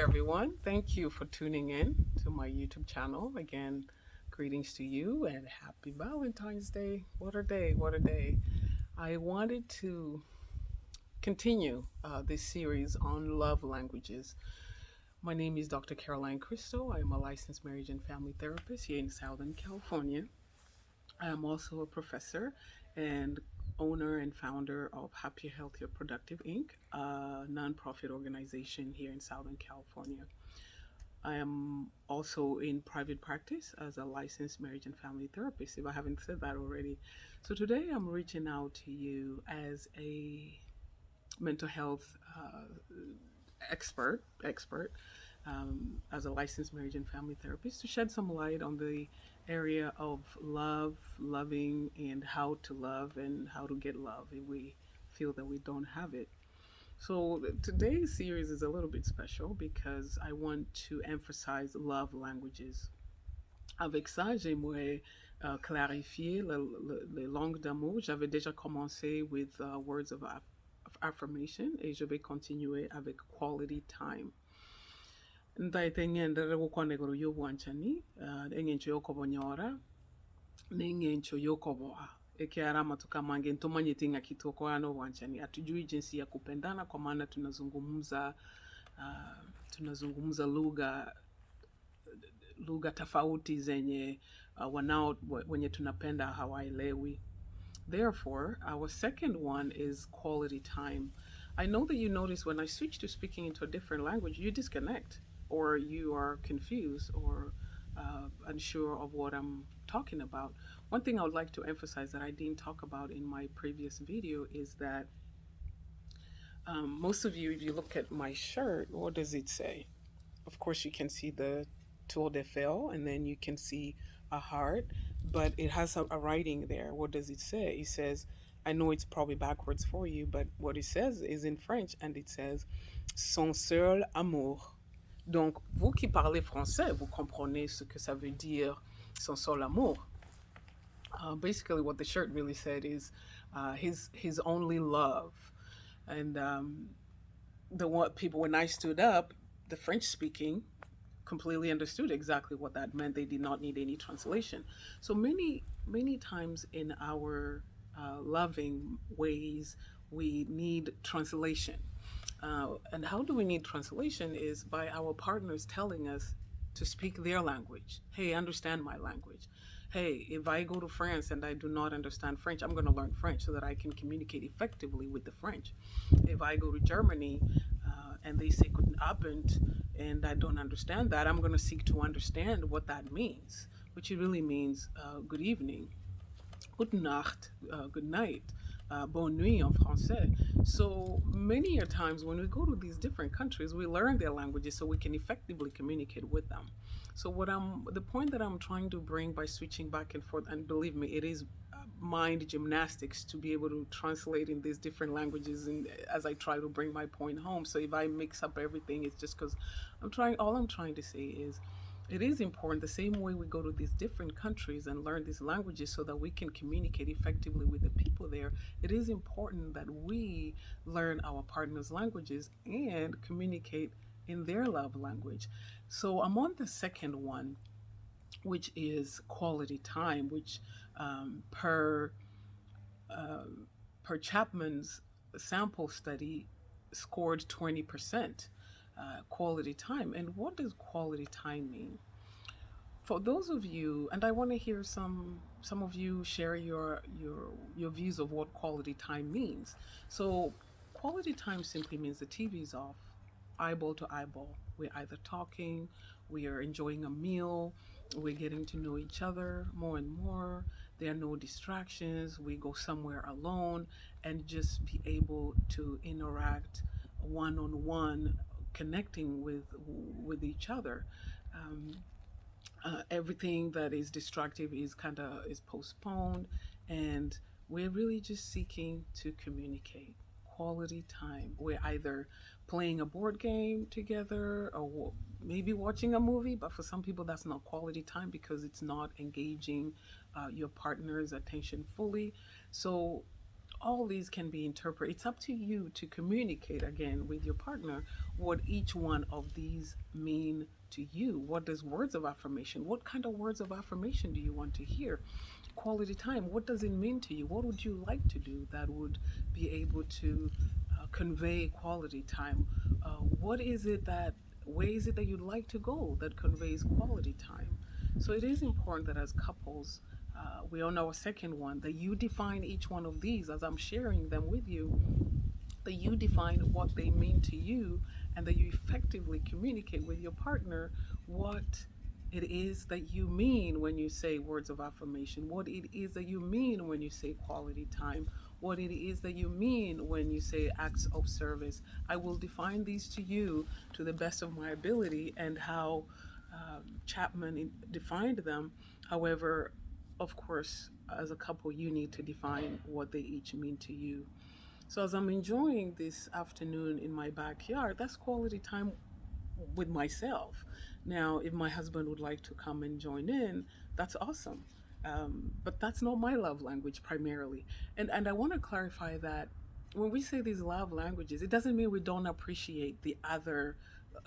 everyone. Thank you for tuning in to my YouTube channel. Again, greetings to you and happy Valentine's Day. What a day! What a day! I wanted to continue this series on love languages. My name is Dr. Caroline Cristo. I am a licensed marriage and family therapist here in Southern California. I am also a professor and owner and founder of Happier, Healthier, Productive Inc., a nonprofit organization here in Southern California. I am also in private practice as a licensed marriage and family therapist, if I haven't said that already. So today I'm reaching out to you as a mental health expert, as a licensed marriage and family therapist to shed some light on the area of love, loving, and how to love and how to get love if we feel that we don't have it. So today's series is a little bit special because I want to emphasize love languages. Avec ça, j'aimerais clarifier les langues d'amour. J'avais déjà commencé with words of affirmation et je vais continuer avec quality time. Ndaiteng'endere gukwanegoro y'obwanchani eng'encho y'okobonyora n'eng'encho y'okoboa ekiarama tukamange ntumanyite ng'aki tukoana obwanchani. Hatujui jinsi ya kupendana kwa maana tunazungumza lugha tofauti zenye wenye tunapenda hawaelewi. Therefore, our second one is quality time. I know that you notice when I switch to speaking into a different language, you disconnect or you are confused or unsure of what I'm talking about. One thing I would like to emphasize that I didn't talk about in my previous video is that most of you, if you look at my shirt, what does it say? Of course, you can see the Tour de Fell and then you can see a heart, but it has a writing there. What does it say? It says, I know it's probably backwards for you, but what it says is in French and it says, son seul amour. Donc, vous qui parlez français, vous comprenez ce que ça veut dire son seul amour. Basically, what the shirt really said is his only love. And the one people, when I stood up, the French speaking completely understood exactly what that meant. They did not need any translation. So many times in our loving ways, we need translation. And how do we need translation is by our partners telling us to speak their language. Hey, understand my language. Hey, if I go to France and I do not understand French, I'm going to learn French so that I can communicate effectively with the French. If I go to Germany and they say guten Abend and I don't understand that, I'm going to seek to understand what that means, which it really means good evening, gute Nacht, good night, bonne nuit en français. So many a times when we go to these different countries, we learn their languages so we can effectively communicate with them. So the point that I'm trying to bring by switching back and forth, and believe me, it is mind gymnastics to be able to translate in these different languages and as I try to bring my point home. So if I mix up everything, it's just because all I'm trying to say is it is important the same way we go to these different countries and learn these languages so that we can communicate effectively with the people there. It is important that we learn our partners' languages and communicate in their love language. So I'm on the second one, which is quality time, which per Chapman's sample study scored 20% quality time. And what does quality time mean? For those of you, and I want to hear some of you share your views of what quality time means. So quality time simply means the TV is off, eyeball to eyeball. We're either talking, we are enjoying a meal, we're getting to know each other more and more. There are no distractions. We go somewhere alone and just be able to interact one on one, connecting with each other. Um, Everything that is destructive is postponed, and we're really just seeking to communicate quality time. We're either playing a board game together or maybe watching a movie, but for some people that's not quality time because it's not engaging your partner's attention fully. So all these can be interpreted. It's up to you to communicate again with your partner what each one of these mean to you. What does words of affirmation? What kind of words of affirmation do you want to hear? Quality time. What does it mean to you? What would you like to do that would be able to convey quality time? What is it that where is it that you'd like to go that conveys quality time? So it is important that as couples, we're on our second one, that you define each one of these as I'm sharing them with you, that you define what they mean to you, and that you effectively communicate with your partner what it is that you mean when you say words of affirmation, what it is that you mean when you say quality time, what it is that you mean when you say acts of service. I will define these to you to the best of my ability and how Chapman defined them. However, of course, as a couple, you need to define what they each mean to you. So as I'm enjoying this afternoon in my backyard, that's quality time with myself. Now, if my husband would like to come and join in, that's awesome. But that's not my love language primarily. And I want to clarify that when we say these love languages, it doesn't mean we don't appreciate the other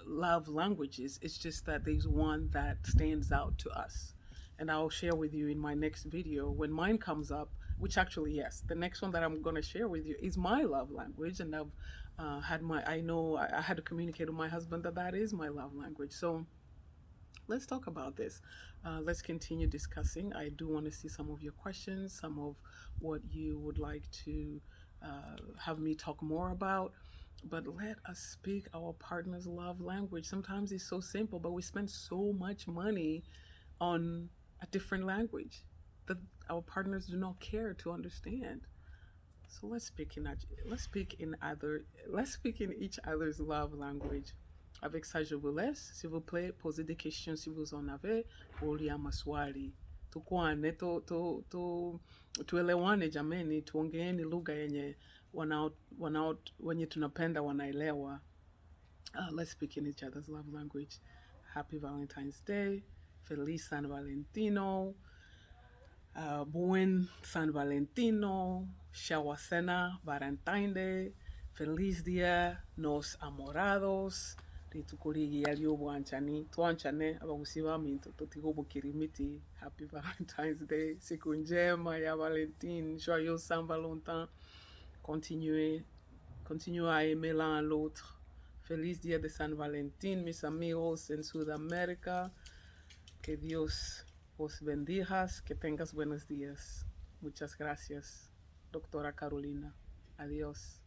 love languages. It's just that there's one that stands out to us. And I'll share with you in my next video when mine comes up, which actually, yes, the next one that I'm going to share with you is my love language. And I've I know I had to communicate with my husband that that is my love language. So let's talk about this. Let's continue discussing. I do want to see some of your questions, some of what you would like to have me talk more about. But let us speak our partner's love language. Sometimes it's so simple, but we spend so much money on a different language that our partners do not care to understand. So let's speak in each other's love language. Avec ça, je vous laisse. S'il vous plaît, posez des questions si vous en avez. Ulia maswali. Tukuane, tuelewane jameni, tuongeeni lugha yenye wenye tunapenda wanaelewa. Let's speak in each other's love language. Happy Valentine's Day. Feliz San Valentino. Buen San Valentino, Shawasena, Valentine Day, Feliz Dia, Nos Amorados, Ritukuligi Yalio Buanchani, Tuanchane, Abagusiva Minto, Totigo Bukirimiti, Happy Valentine's Day, Sikunjema, Ya Valentin, Joyeux Saint Valentin, continuez à aimer l'un l'autre. Feliz Dia de San Valentin, mis amigos en Sudamérica. Que Dios os bendigas, que tengas buenos días. Muchas gracias, doctora Carolina. Adiós.